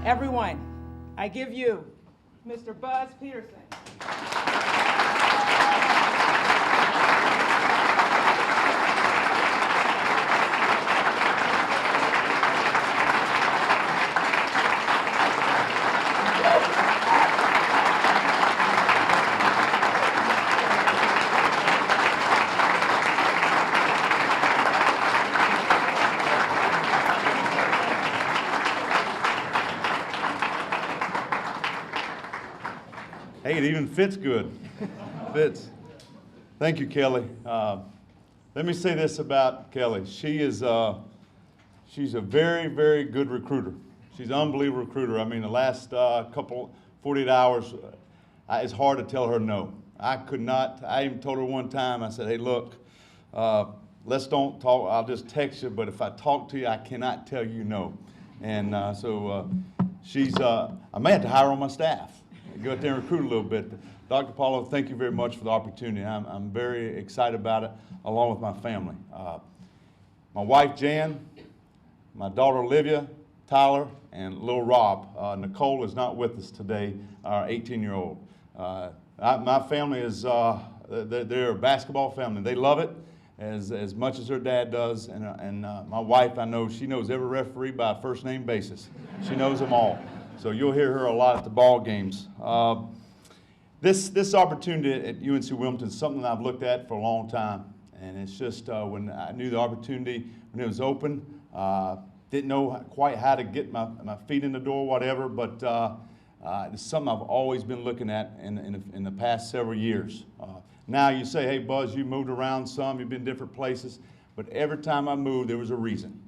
Everyone, I give you Mr. Buzz Peterson. Hey, it even fits good. Fits. Thank you, Kelly. Let me say this about Kelly. She's a very, very good recruiter. She's an unbelievable recruiter. I mean, the last 48 hours, it's hard to tell her no. I could not. I even told her one time, I said, hey, look, let's don't talk. I'll just text you, but if I talk to you, I cannot tell you no. And so I may have to hire her on my staff. Go out there and recruit a little bit. Dr. Paulo, thank you very much for the opportunity. I'm very excited about it, along with my family. My wife, Jan, my daughter, Olivia, Tyler, and little Rob. Nicole is not with us today, our 18-year-old. My family is, they're a basketball family. They love it as much as her dad does. And my wife, I know, she knows every referee by a first-name basis. She knows them all. So you'll hear her a lot at the ball games. This opportunity at UNC Wilmington is something that I've looked at for a long time. And it's just when I knew the opportunity, when it was open, didn't know quite how to get my feet in the door, whatever, but it's something I've always been looking at in the past several years. Now you say, hey, Buzz, you moved around some, you've been different places, but every time I moved, there was a reason.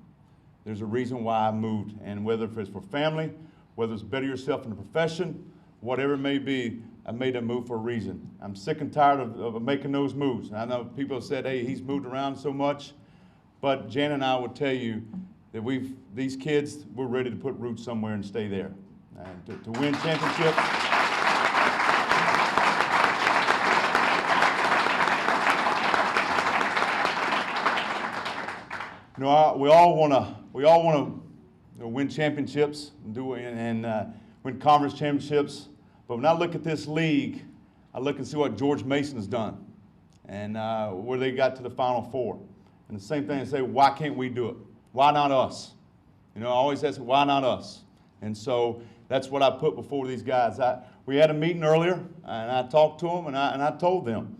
There's a reason why I moved, and whether it's for family, whether it's better yourself in the profession, whatever it may be, I made a move for a reason. I'm sick and tired of making those moves. And I know people have said, hey, he's moved around so much, but Jan and I would tell you that these kids, we're ready to put roots somewhere and stay there. And to win championships. You know, we all want to win championships and win conference championships. But when I look at this league, I look and see what George Mason has done and where they got to the Final Four. And the same thing, I say, why can't we do it? Why not us? You know, I always ask, why not us? And so that's what I put before these guys. We had a meeting earlier, and I talked to them, and I told them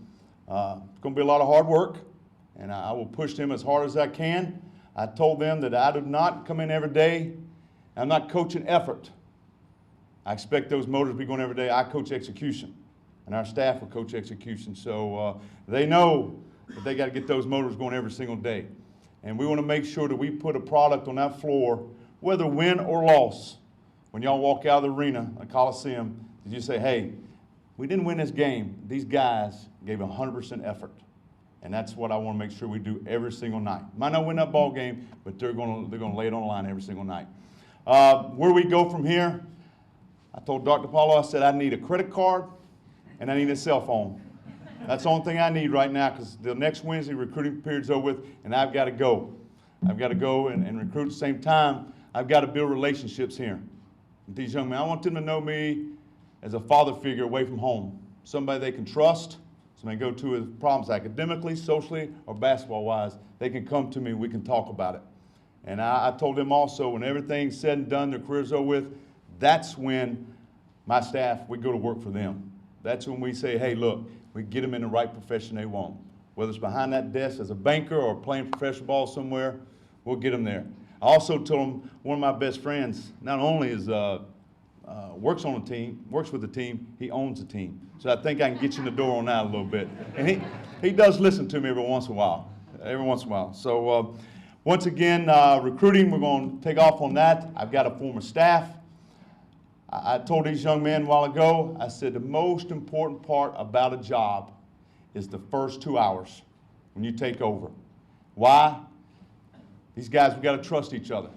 it's going to be a lot of hard work, and I will push them as hard as I can. I told them that I do not come in every day. I'm not coaching effort. I expect those motors to be going every day. I coach execution, and our staff will coach execution. So they know that they got to get those motors going every single day. And we want to make sure that we put a product on that floor, whether win or loss. When y'all walk out of the arena, a Coliseum, you say, hey, we didn't win this game. These guys gave 100% effort. And that's what I want to make sure we do every single night. Might not win that ball game, but they're going to lay it on the line every single night. Where we go from here, I told Dr. Paulo, I said I need a credit card and I need a cell phone. That's the only thing I need right now, because the next Wednesday recruiting period's over with, and I've got to go. I've got to go and recruit at the same time. I've got to build relationships here with these young men. I want them to know me as a father figure away from home, somebody they can trust. Somebody go to with problems academically, socially, or basketball-wise, they can come to me, we can talk about it. And I told them also, when everything's said and done, their career's over with, that's when my staff, we go to work for them. That's when we say, hey, look, we get them in the right profession they want. Whether it's behind that desk as a banker or playing professional ball somewhere, we'll get them there. I also told them one of my best friends not only is works on the team, works with the team, he owns the team. So I think I can get you in the door on that a little bit. And he does listen to me every once in a while. So once again, recruiting, we're going to take off on that. I've got a former staff. I told these young men a while ago, I said the most important part about a job is the first 2 hours when you take over. Why? These guys, we got to trust each other.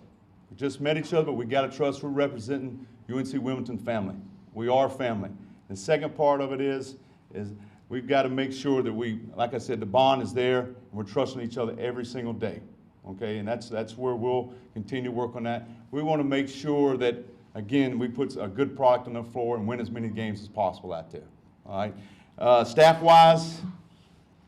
We just met each other, but we got to trust we're representing UNC Wilmington family. We are family. The second part of it is we've got to make sure that we, like I said, the bond is there, and we're trusting each other every single day. Okay, and that's where we'll continue to work on that. We want to make sure that again, we put a good product on the floor and win as many games as possible out there. All right. Staff-wise,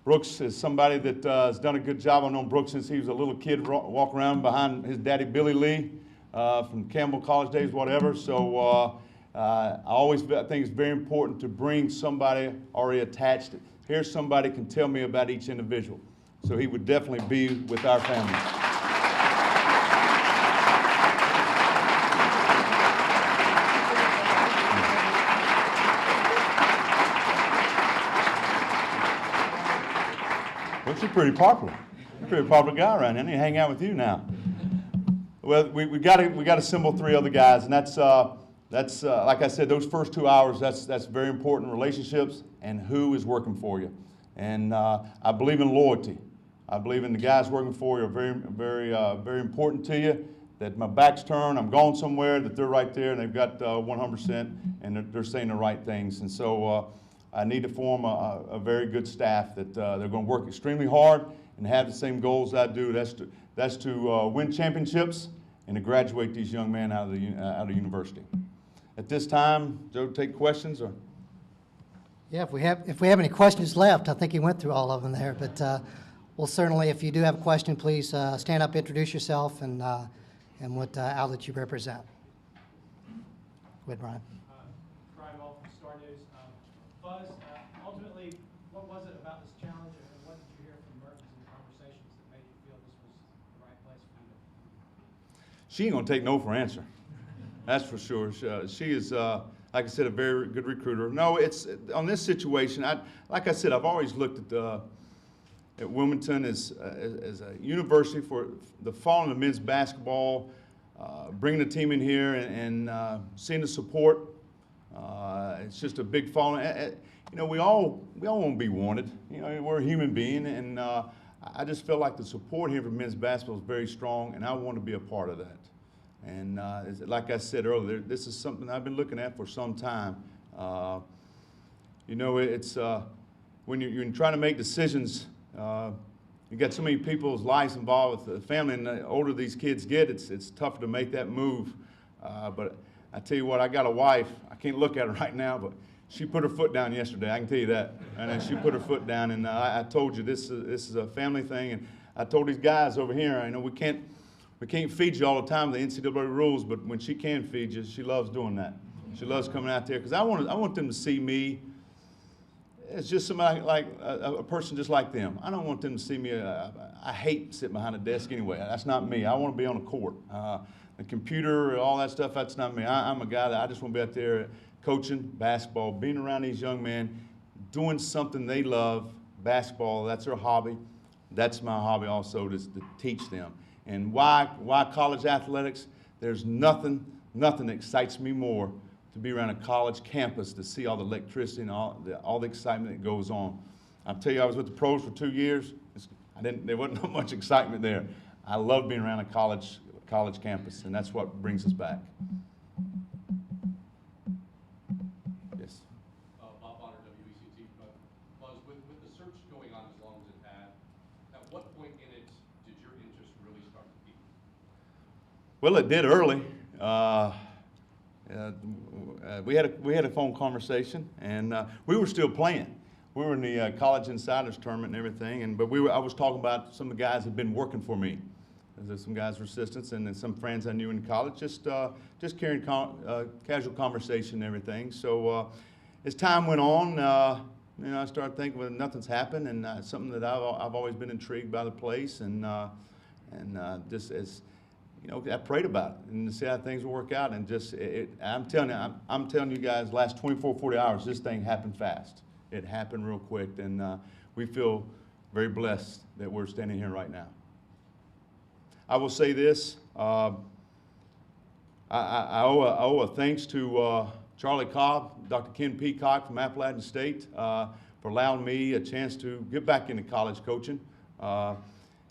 Brooks is somebody that has done a good job. I've known Brooks since he was a little kid, walk around behind his daddy, Billy Lee, from Campbell College days, whatever. So I always think it's very important to bring somebody already attached. Here's somebody can tell me about each individual. So he would definitely be with our family. Well, you're pretty popular. You're a pretty popular guy around here. I need to hang out with you now. Well, we got to assemble 3 other guys, and that's like I said, those first 2 hours. That's very important. Relationships and who is working for you, and I believe in loyalty. I believe in the guys working for you are very important to you. That my back's turned, I'm going somewhere, that they're right there, and they've got 100%, and they're saying the right things, and so. I need to form a very good staff that they're going to work extremely hard and have the same goals I do. That's to win championships and to graduate these young men out of university. At this time, Joe, take questions or. Yeah, if we have any questions left, I think he went through all of them there. But we'll certainly, if you do have a question, please stand up, introduce yourself, and what outlet you represent. Go ahead, Brian. Buzz, ultimately, what was it about this challenge, and what did you hear from Mertens in conversations that made you feel this was the right place for you? She ain't gonna take no for an answer. That's for sure. She is, like I said, a very good recruiter. No, it's on this situation. Like I said, I've always looked at Wilmington as a university for the falling of men's basketball, bringing the team in here and seeing the support. It's just a big following. You know, we all want to be wanted. You know, we're a human being, and I just feel like the support here for men's basketball is very strong, and I want to be a part of that. And like I said earlier, this is something I've been looking at for some time. You know, it's when you're trying to make decisions. You got so many people's lives involved with the family, and the older these kids get, it's tougher to make that move. But I tell you what, I got a wife. I can't look at her right now, but she put her foot down yesterday. I can tell you that. And then she put her foot down, and I told you this is a family thing. And I told these guys over here, I know we can't feed you all the time with the NCAA rules, but when she can feed you, she loves doing that. She loves coming out there because I want them to see me as just somebody like a person just like them. I don't want them to see me. I hate sitting behind a desk anyway. That's not me. I want to be on the court. The computer, all that stuff, that's not me. I'm a guy that I just want to be out there coaching basketball, being around these young men, doing something they love, basketball. That's their hobby. That's my hobby also, to teach them. And why college athletics? There's nothing that excites me more to be around a college campus to see all the electricity and all the excitement that goes on. I'll tell you, I was with the pros for 2 years. There wasn't much excitement there. I love being around a college campus, and that's what brings us back. Yes. Bob Bonner, WECT. Buzz, with the search going on as long as it had, at what point in it did your interest really start to peak? Well, it did early. We had a phone conversation, and we were still playing. We were in the College Insiders tournament and everything, but I was talking about some of the guys that had been working for me. There's some guys were assistants, and then some friends I knew in college, just carrying casual conversation and everything. So as time went on, you know, I started thinking, well, nothing's happened, and something that I've always been intrigued by the place, and just as you know, I prayed about it and to see how things will work out. And just I'm telling you guys, last 24, 40 hours, this thing happened fast. It happened real quick, and we feel very blessed that we're standing here right now. I will say this, I owe a thanks to Charlie Cobb, Dr. Ken Peacock from Appalachian State for allowing me a chance to get back into college coaching. You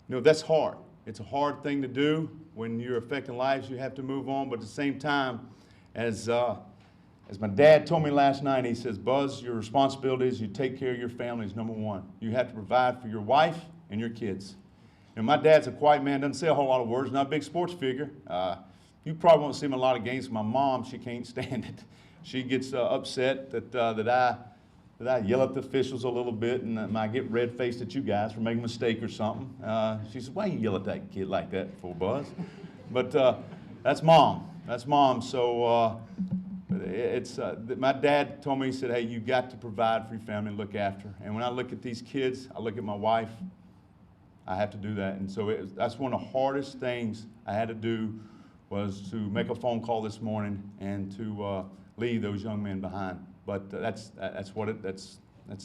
know, that's hard. It's a hard thing to do. When you're affecting lives, you have to move on, but at the same time, as my dad told me last night, he says, Buzz, your responsibility is you take care of your family is number one. You have to provide for your wife and your kids. And my dad's a quiet man, doesn't say a whole lot of words, not a big sports figure. you probably won't see him in a lot of games. My mom, she can't stand it. She gets upset that I yell at the officials a little bit, and I get red-faced at you guys for making a mistake or something. She says, "Why you yell at that kid like that for, Buzz?" But that's Mom. That's Mom. So my dad told me, he said, "Hey, you got to provide for your family and look after." And when I look at these kids, I look at my wife. I have to do that. And so that's one of the hardest things I had to do, was to make a phone call this morning and to leave those young men behind. But that's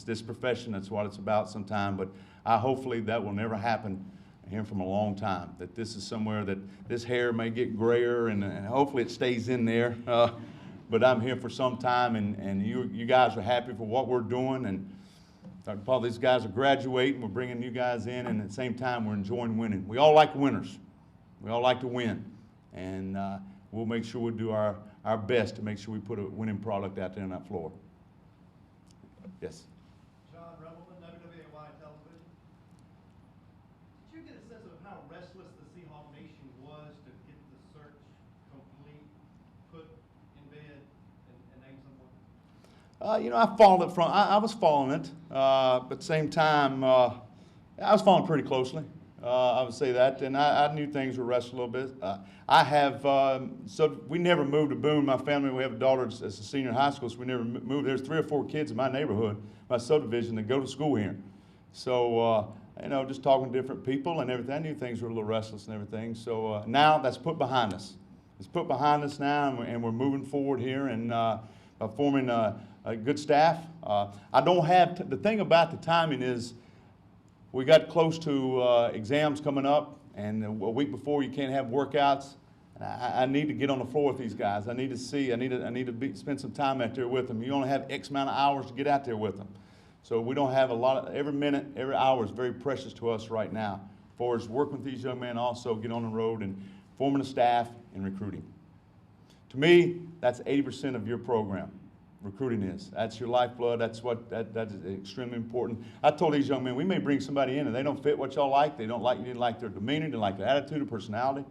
this profession. That's what it's about sometime. But hopefully that will never happen here from a long time. That this is somewhere that this hair may get grayer, and hopefully it stays in there. But I'm here for some time, and you guys are happy for what we're doing. And Dr. Paul, these guys are graduating. We're bringing you guys in, and at the same time, we're enjoying winning. We all like winners. We all like to win. And we'll make sure we do our best to make sure we put a winning product out there on that floor. Yes? John Rebelman, WWAY Television. Did you get a sense of how restless the Seahawk Nation was to get the search complete, put in bed, and name someone? I followed it I was following it, but at the same time, I was following pretty closely. I would say that, and I knew things were restless a little bit. So we never moved to Boone. My family, we have a daughter that's a senior in high school, so we never moved. There's 3 or 4 kids in my neighborhood, my subdivision, that go to school here. So, just talking to different people and everything, I knew things were a little restless and everything. So now that's put behind us. It's put behind us now, and we're moving forward here and forming a good staff. I don't have, the thing about the timing is, we got close to exams coming up, and a week before you can't have workouts. I need to get on the floor with these guys. I need to see. I need to spend some time out there with them. You only have X amount of hours to get out there with them, so we don't have a lot of. Every minute, every hour is very precious to us right now. As far as working with these young men, also get on the road and forming a staff and recruiting. To me, that's 80% of your program. Recruiting is. That's your lifeblood. That is extremely important. I told these young men, we may bring somebody in and they don't fit what y'all like. They don't like, you didn't like their demeanor, didn't like their attitude or personality.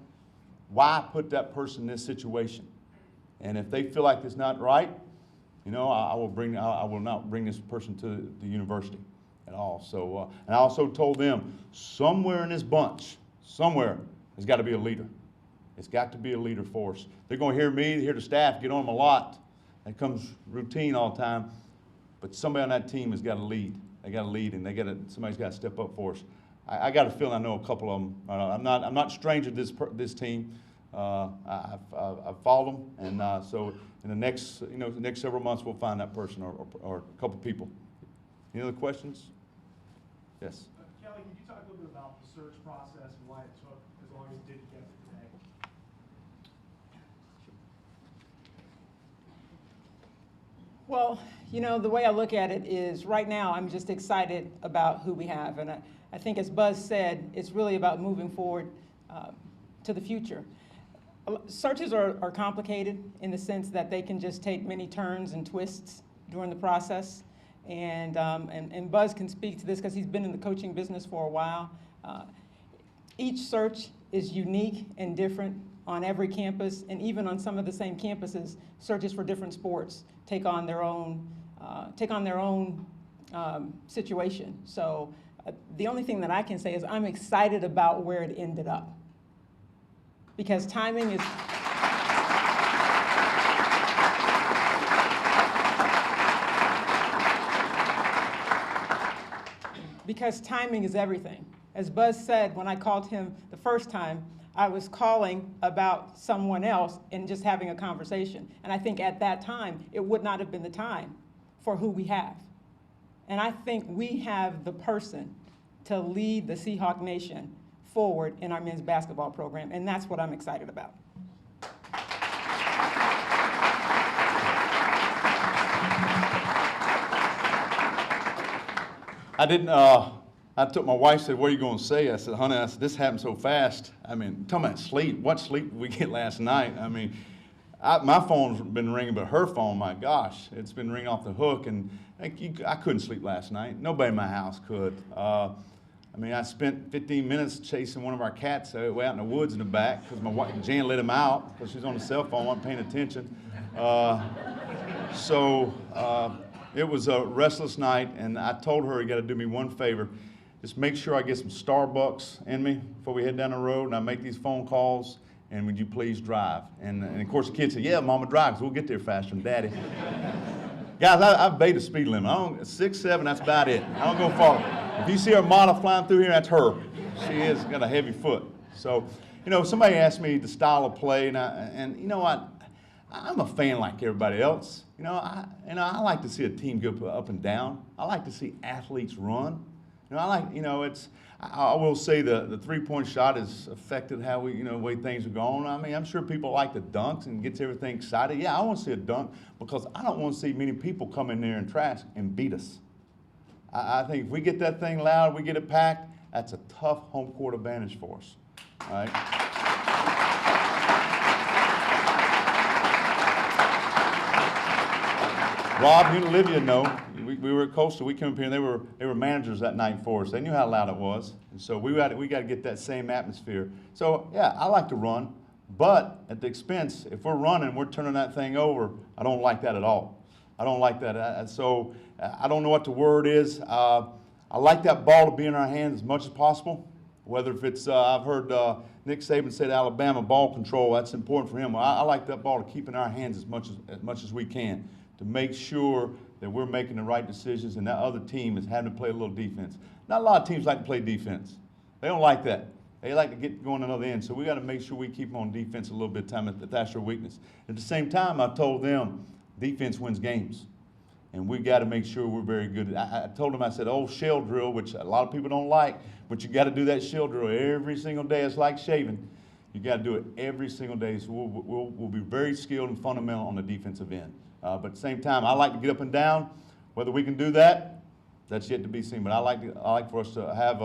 Why put that person in this situation? And if they feel like it's not right, I will not bring this person to the university at all. So, and I also told them, somewhere in this bunch, somewhere, there's got to be a leader. It's got to be a leader for us. They're going to hear me, hear the staff, get on them a lot. That comes routine all the time, but somebody on that team has got to lead. They got to lead, and somebody's got to step up for us. I got a feeling I know a couple of them. I'm not stranger to this team. I've followed them, and so in the next several months we'll find that person or a couple people. Any other questions? Yes. Kelly, could you talk a little bit about the search process and why it took as long as it did to get to today? Well, the way I look at it is right now I'm just excited about who we have. And I think, as Buzz said, it's really about moving forward to the future. Searches are complicated in the sense that they can just take many turns and twists during the process. And Buzz can speak to this because he's been in the coaching business for a while. Each search is unique and different on every campus, and even on some of the same campuses, searches for different sports take on their own situation. So the only thing that I can say is I'm excited about where it ended up, because timing is everything. As Buzz said, when I called him the first time, I was calling about someone else and just having a conversation. And I think at that time, it would not have been the time for who we have. And I think we have the person to lead the Seahawk Nation forward in our men's basketball program, and that's what I'm excited about. I took my wife, said, "What are you going to say?" I said, "Honey," this happened so fast. Talking about sleep. What sleep did we get last night? My phone's been ringing, but her phone, my gosh, it's been ringing off the hook. And I couldn't sleep last night. Nobody in my house could. I mean, I spent 15 minutes chasing one of our cats way out in the woods in the back because my wife, Jan, let him out because she's on the cell phone, wasn't paying attention. It was a restless night, and I told her, you got to do me one favor. Just make sure I get some Starbucks in me before we head down the road, and I make these phone calls, and would you please drive? And of course, the kids said, yeah, Mama, drive, because we'll get there faster than Daddy. Guys, I've obeyed the speed limit. 6, 7, that's about it. I don't go far. If you see a model flying through here, that's her. She has got a heavy foot. So, you know, somebody asked me the style of play, and you know what? I'm a fan like everybody else. You know, I like to see a team go up and down. I like to see athletes run. You know, I will say the three-point shot has affected how we, the way things are going. I mean, I'm sure people like the dunks and gets everything excited. Yeah, I want to see a dunk because I don't want to see many people come in there and trash and beat us. I think if we get that thing loud, we get it packed, that's a tough home court advantage for us. All right? Rob, you and Olivia know, we were at Coastal, we came up here and they were managers that night for us. They knew how loud it was. And so we got to get that same atmosphere. So yeah, I like to run, but at the expense, if we're running, we're turning that thing over, I don't like that at all. I don't like that. I don't know what the word is. I like that ball to be in our hands as much as possible. Whether if it's, I've heard Nick Saban say to Alabama, ball control, that's important for him. I like that ball to keep in our hands as much as we can, to make sure that we're making the right decisions and that other team is having to play a little defense. Not a lot of teams like to play defense. They don't like that. They like to get going another end. So we got to make sure we keep them on defense a little bit of time if that's their weakness. At the same time, I told them defense wins games. And we got to make sure we're very good. I told them, I said, oh, shell drill, which a lot of people don't like, but you got to do that shell drill every single day. It's like shaving. You got to do it every single day. So we'll be very skilled and fundamental on the defensive end. But at the same time, I like to get up and down. Whether we can do that, that's yet to be seen. But I like for us to have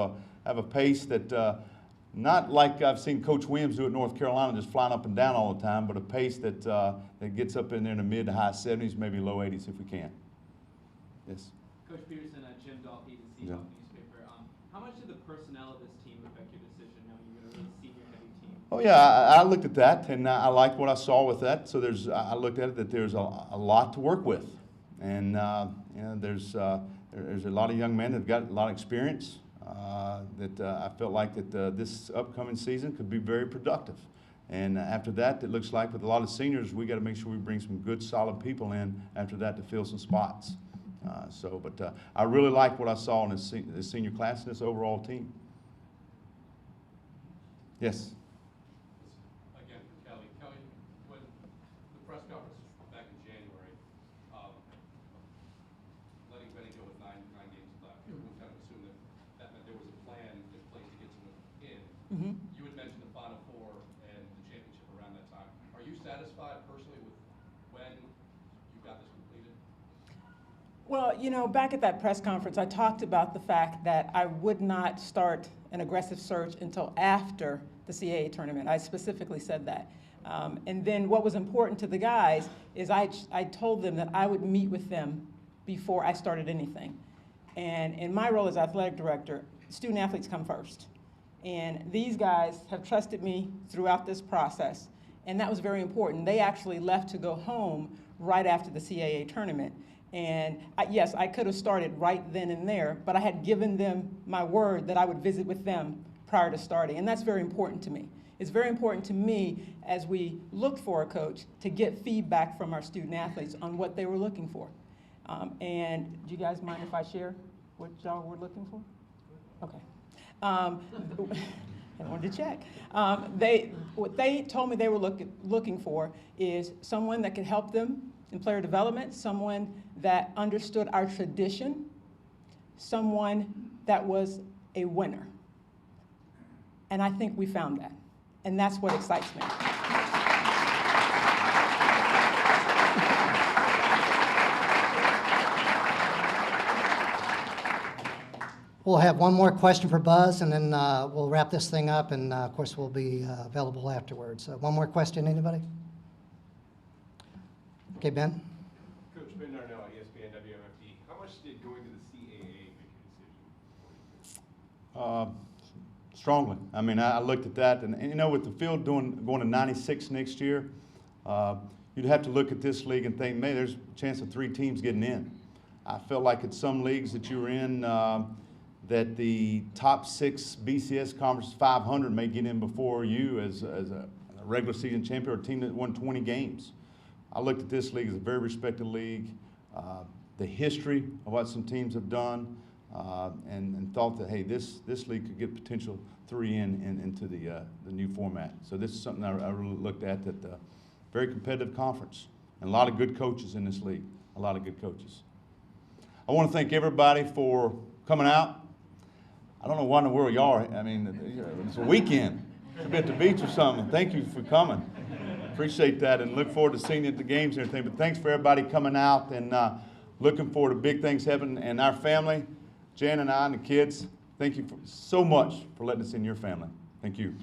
a pace that, not like I've seen Coach Williams do at North Carolina, just flying up and down all the time, but a pace that gets up in there in the mid to high 70s, maybe low 80s if we can. Yes. Coach Peterson, Jim Dahlke, the Seahawk newspaper. How much did the personnel of this team affect your decision, knowing you're going to really senior-heavy team? Oh yeah, I looked at that, and I liked what I saw with that. So I looked at it that there's a lot to work with, and there's a lot of young men that've got a lot of experience. That I felt like that this upcoming season could be very productive. And after that, it looks like with a lot of seniors, we got to make sure we bring some good, solid people in after that to fill some spots. But I really like what I saw in this senior class and this overall team. Yes. Again, for Kelly. Kelly, when the press conference back in January, letting Benny go with nine games left, we kind of assumed that meant there was a plan in place to get someone in. Mm-hmm. You had mentioned the Final Four and the championship around that time. Are you satisfied personally with when you got this completed? Well, back at that press conference, I talked about the fact that I would not start an aggressive search until after the CAA tournament. I specifically said that. And then what was important to the guys is I told them that I would meet with them before I started anything. And in my role as athletic director, student athletes come first. And these guys have trusted me throughout this process. And that was very important. They actually left to go home right after the CAA tournament. And yes, I could have started right then and there, but I had given them my word that I would visit with them prior to starting. And that's very important to me. It's very important to me as we look for a coach to get feedback from our student athletes on what they were looking for. And do you guys mind if I share what y'all were looking for? Okay. I wanted to check. What they told me they were looking for is someone that could help them in player development, someone that understood our tradition, someone that was a winner. And I think we found that. And that's what excites me. We'll have one more question for Buzz, and then we'll wrap this thing up, and of course we'll be available afterwards. One more question, anybody? Okay, Ben. Coach Ben Darnell, ESPN WMFD. How much did going to the CAA make your decision? Strongly. I mean, I looked at that, and you know, with the field going to 96 next year, you'd have to look at this league and think, maybe there's a chance of 3 teams getting in. I felt like at some leagues that you were in, that the top 6 BCS Conference 500 may get in before you as a regular season champion or a team that won 20 games. I looked at this league as a very respected league. The history of what some teams have done, and thought that, hey, this league could get potential 3 into the new format. So this is something I really looked at, that very competitive conference, and a lot of good coaches in this league, a lot of good coaches. I want to thank everybody for coming out. I don't know why in the world y'all are, I mean, it's a weekend. Should be at the beach or something. Thank you for coming. Appreciate that, and look forward to seeing you at the games and everything. But thanks for everybody coming out, and looking forward to big things happening. And our family, Jan and I and the kids, thank you so much for letting us in your family. Thank you.